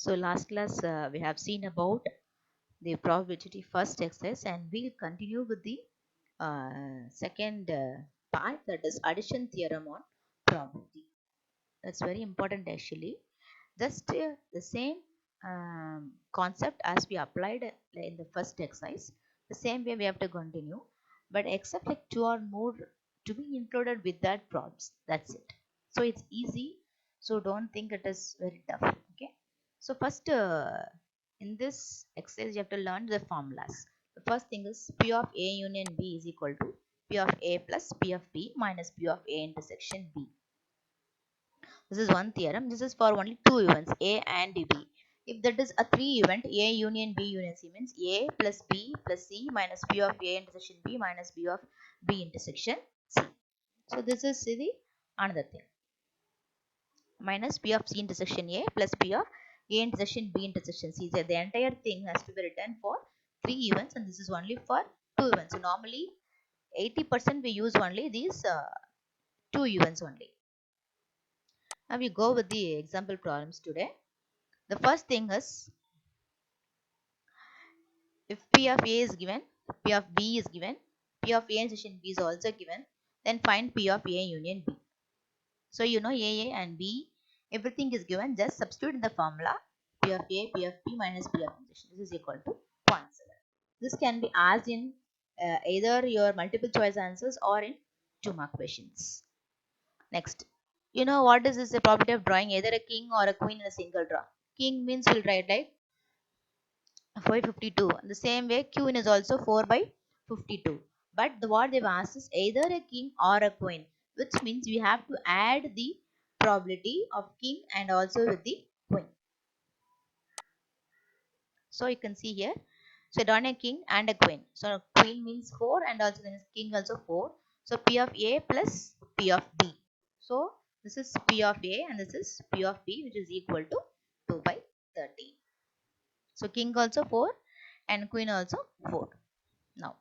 So last class we have seen about the probability first exercise, and we'll continue with the second part, that is addition theorem on probability. That's very important actually. Just the same concept as we applied in the first exercise. The same way we have to continue, but except like two or more to be included with that prompts. That's it. So it's easy. So don't think it is very tough. Okay. So first, in this exercise, you have to learn the formulas. The first thing is P of A union B is equal to P of A plus P of B minus P of A intersection B. This is one theorem. This is for only two events, A and B. If that is a three event, A union B union C, means A plus B plus C minus P of A intersection B minus B of B intersection C. So this is the another thing. Minus P of C intersection A plus P of A intersection B intersection C. So the entire thing has to be written for three events, and this is only for two events. So normally 80% we use only these two events only. Now we go with the example problems today. The first thing is, if P of A is given, P of B is given, P of A intersection B is also given, then find P of A union B. So you know A and B, everything is given, just substitute in the formula P of A, P of B minus P of intersection. This is equal to 0.7. This can be asked in either your multiple choice answers or in 2-mark questions. Next, you know what is this, the probability of drawing either a king or a queen in a single draw. King means we'll write like 452. The same way, queen is also 4 by 52. But what they've asked is either a king or a queen, which means we have to add the probability of king and also with the queen. So you can see here. So done a king and a queen. So queen means 4 and also then king also 4. So P of A plus P of B. So this is P of A and this is P of B, which is equal to 2 by 13. So king also 4 and queen also 4. Now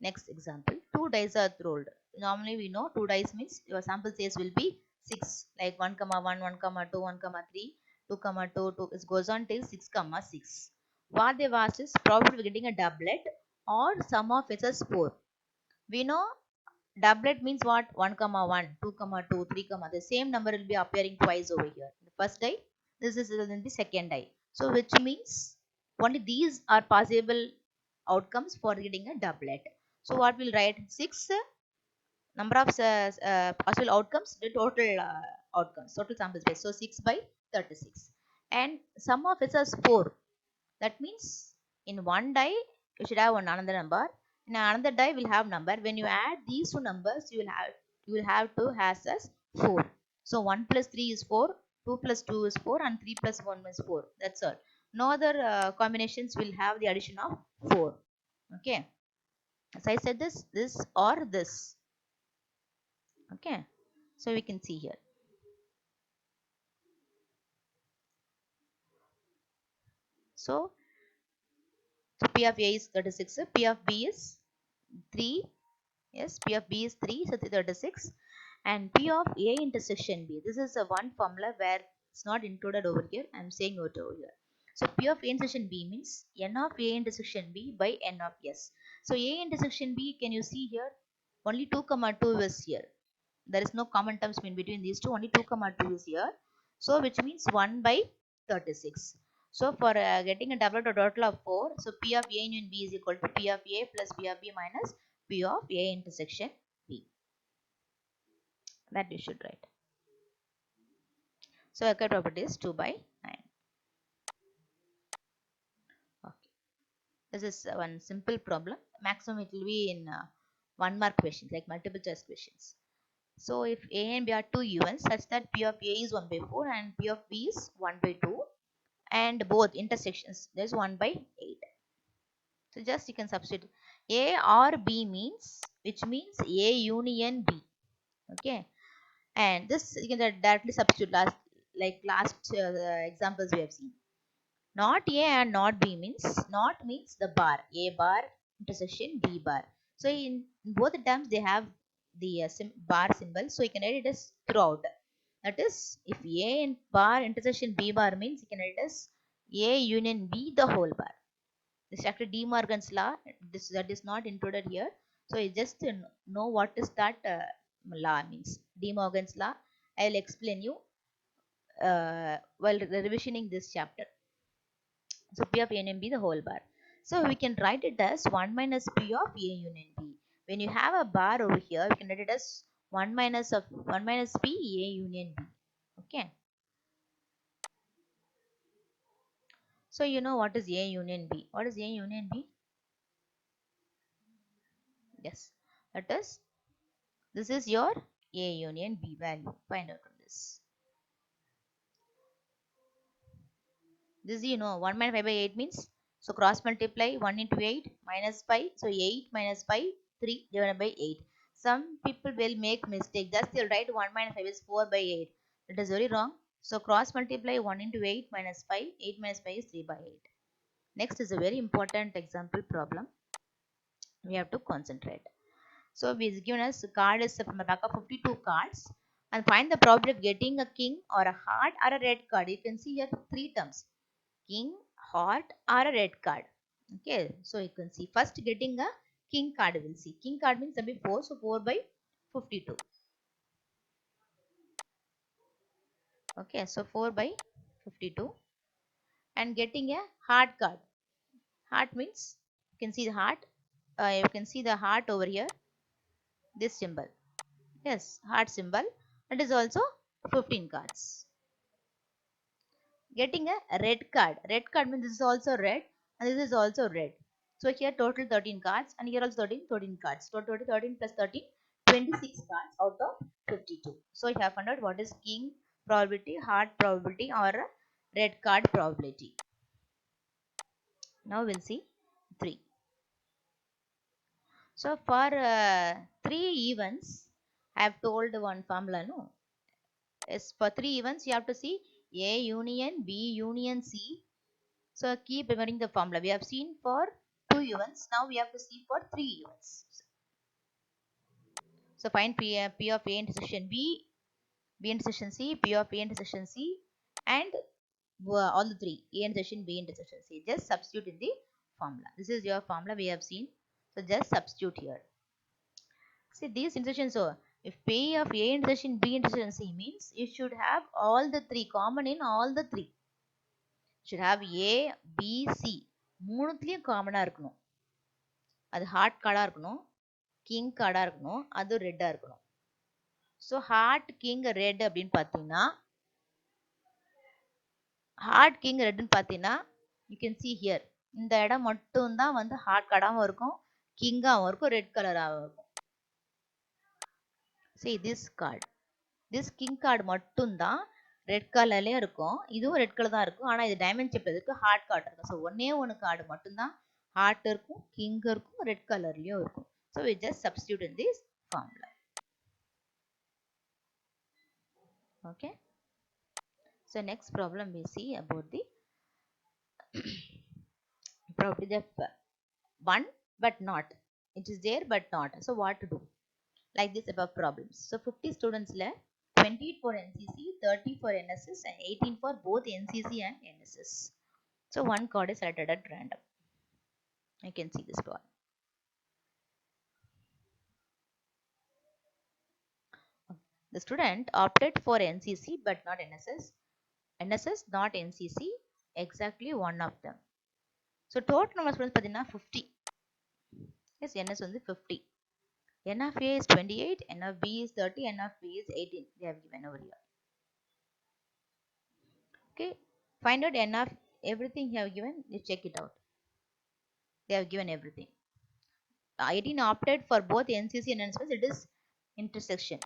next example, two dice are rolled. Normally we know two dice means your sample size will be 6, like 1 comma 1, 1 comma 2, 1 comma 3, 2 comma 2, 2. It goes on till 6 comma 6. What they've asked is probably getting a doublet or sum of its is 4. We know doublet means what? 1 comma 1, 2 comma 2, 3 comma. The same number will be appearing twice over here. The first die, this is in the second die. So which means only these are possible outcomes for getting a doublet. So what we'll write, 6 number of possible outcomes, the total outcomes, total sample space. So 6 by 36. And sum of it is 4. That means in one die you should have another number. In another die will have number. When you add these two numbers, you will have to has as 4. So 1 plus 3 is 4, 2 plus 2 is 4, and 3 plus 1 is 4. That's all. No other combinations will have the addition of 4. Okay. So I said this or this. Okay. So we can see here. So P of A is 36. P of B is 3. Yes, P of B is 3, so 36. And P of A intersection B. This is a one formula where it's not included over here. I'm saying it over here. So P of A intersection B means N of A intersection B by N of S. So A intersection B, can you see here? Only 2 comma 2 is here. There is no common terms in between these two. Only 2 comma 2 is here. So which means 1 by 36. So for getting a doublet or total of 4, so P of A union B is equal to P of A plus P of B minus P of A intersection B. That you should write. So occurred property is 2 by 9. Okay. This is one simple problem. Maximum it will be in 1-mark questions, like multiple choice questions. So if A and B are two events such that P of A is 1 by 4 and P of B is 1 by 2, and both intersections there's 1 by 8. So just you can substitute A or B means, which means A union B. Okay. And this you can directly substitute last examples we have seen. Not A and not B means, not means the bar, A bar intersection B bar. So in both the terms they have the bar symbol, so you can write it as throughout. That is, if A and bar intersection B bar means, you can write it as A union B the whole bar. This is actually De Morgan's law. That is not included here. So you just know what is that law means. De Morgan's law. I will explain you while revisioning this chapter. So P of A union B the whole bar. So we can write it as 1 minus P of A union B. When you have a bar over here, we can write it as 1 minus P A union B. Okay. So you know what is A union B. What is A union B? Yes. That is, this is your A union B value. Find out from this. This you know 1 minus 5 by 8 means, so cross multiply 1 into 8 minus 5. So 8 minus 5, 3 divided by 8. Some people will make mistake. Just they'll write 1 minus 5 is 4 by 8. That is very wrong. So cross multiply 1 into 8 minus 5. 8 minus 5 is 3 by 8. Next is a very important example problem. We have to concentrate. So we given us card is from the back of 52 cards, and find the probability of getting a king or a heart or a red card. You can see here three terms: king, heart, or a red card. Okay, so you can see first getting a king card. We'll see king card means will be 4, so 4 by 52. Okay, so 4 by 52, and getting a heart card. Heart means you can see the heart. You can see the heart over here. This symbol. Yes, heart symbol. That is also 15 cards. Getting a red card. Red card means this is also red and this is also red. So here total 13 cards and here also 13 cards. So total 13 plus 13, 26 cards out of 52. So you have found out what is king probability, heart probability, or red card probability. Now we'll see 3. So for 3 events, I have told one formula, no? Yes, for 3 events, you have to see A union, B union, C. So keep remembering the formula. We have seen for 2 events. Now we have to see for 3 events. So find P of A intersection B, B intersection C, P of A intersection C, and all the 3, A intersection B intersection C. Just substitute in the formula. This is your formula we have seen. So just substitute here. See these intersections. So if P of A intersection B intersection C means you should have all the 3 common in all the 3. Should have A, B, C. மூணுத்துலயும் காமனா இருக்கணும். அது heart கார்டா இருக்கணும், king கார்டா இருக்கணும், அது ரெட்டா இருக்கணும். So heart king red அப்படின்னு பார்த்தீங்கன்னா, ஹார்ட் கிங் ரெட்னு பார்த்தீங்கன்னா யூ கேன் சி ஹியர் இந்த இடம் மட்டும் தான் வந்து ஹார்ட் கார்டாகவும் இருக்கும், கிங்காகவும் இருக்கும், ரெட் கலராகவும் இருக்கும். See this card. This king card மட்டும்தான் ரெட் கலர்லயும் இருக்கும், இதுவும் ரெட் கலர் தான் இருக்கும். ஆனால் இது டைமண்ட் ஷேப் இருக்கு, ஹார்ட் கார்டு இருக்கும். ஸோ ஒன்று கார்டு மட்டும்தான் ஹார்ட் இருக்கும், கிங் இருக்கும், ரெட் கலர்லயும் இருக்கும். So we just substitute in this formula. Okay. So next problem we see about the probability of 1 but not. It is there but not. So what to do? Like this above problems. So 50 students left, 28 for NCC, 30 for NSS, and 18 for both NCC and NSS. So one card is selected at random. You can see this one. The student opted for NCC but not NSS. NSS not NCC, exactly one of them. So total number of students pathina 50. Yes, NS on the 50. N of A is 28, N of B is 30, N of B is 18. They have given over here. Okay, find out N of everything you have given. You check it out. They have given everything. 18 opted for both NCC and NSS. It is intersection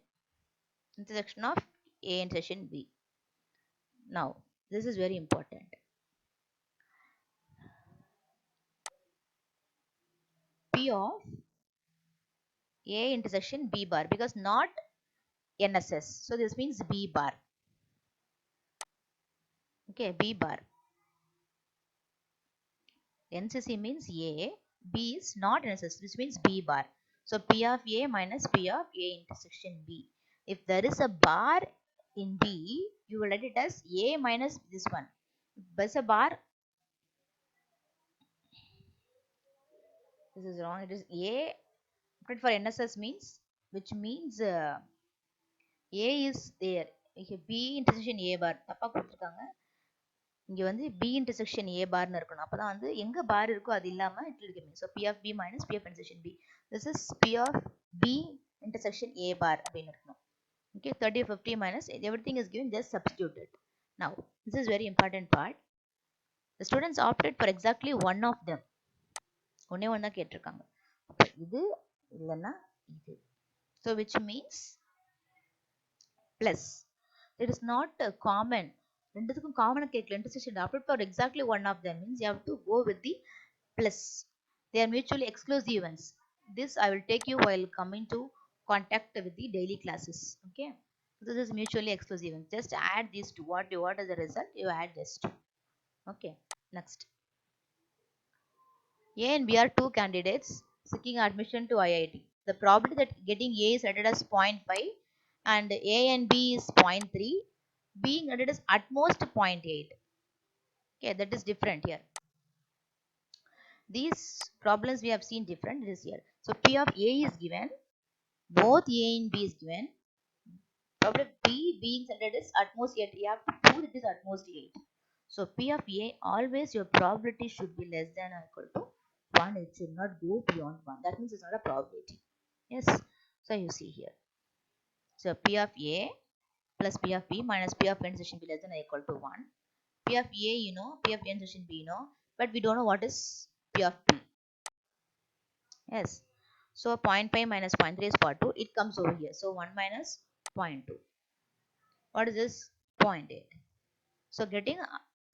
of A intersection B. Now this is very important. P of A intersection B bar, because not NSS, so this means B bar. Okay, B bar. NCC means A, B is not NSS, which means B bar. So P of A minus P of A intersection B. If there is a bar in B, you will write it as A minus this one. If there is a bar, This is wrong. It is A for NSS means, which means A is there. B intersection A bar தப்பா கொடுத்துருக்காங்க. இங்க வந்து B intersection A barன்னு இருக்கணும். அப்பதான் வந்து எங்க பார் இருக்கோ அது இல்லாம it will give me. So P of B minus P of intersection B. This is P of B intersection A bar அப்படின்னு இருக்கணும். Okay, 30 50 minus everything is given, just substitute it. Now this is very important part. The students opted for exactly one of them. ஒன்னே ஒண்ணா கேட்டிருக்காங்க. இது இல்லைன்னா இது. So which means plus. It is not common. ரெண்டுத்துக்கும் காமனா கேட்கல. Intersection opted for exactly one of them means you have to go with the plus. They are mutually exclusive ones. This I will take you while coming to contact with the daily classes. Okay. This is mutually exclusive ones. Just add these two. What is the result? You add this two. Okay. Next. A and B are two candidates seeking admission to IIT. The probability that getting A is rated as 0.5 and A and B is 0.3, being rated as at most 0.8. Okay, that is different here. These problems we have seen different this year. So P of A is given, both A and B is given. Probability B being rated as at most 8. You have to prove it is at most 8. So P of A, always your probability should be less than or equal to 1. It should not go beyond 1. That means it's not a probability. Yes. So you see here. So P of A plus P of B minus P of intersection B less than or equal to 1. P of A you know, P of intersection B you know, but we don't know what is P of B. Yes. So 0.5 minus 0.3 is part 2. It comes over here. So 1 minus 0.2. What is this? 0.8. So getting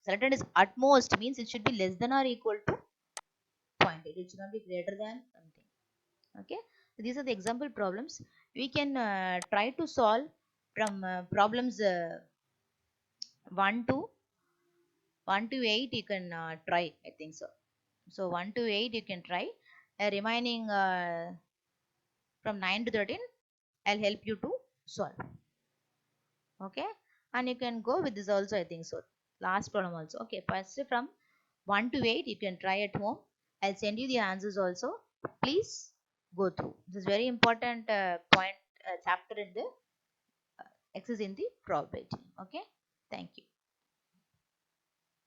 selected is at most means it should be less than or equal to 0.8. It should not be greater than something. Okay. So these are the example problems. We can try to solve from problems 1 to 8. You can try. I think so. So 1 to 8 you can try. Remaining from 9 to 13 I'll help you to solve. Okay. And you can go with this also, I think so. Last problem also. Okay. First from 1 to 8 you can try at home. I'll send you the answers also. Please go through. This is very important point chapter in the exercise in the probability. Okay. Thank you.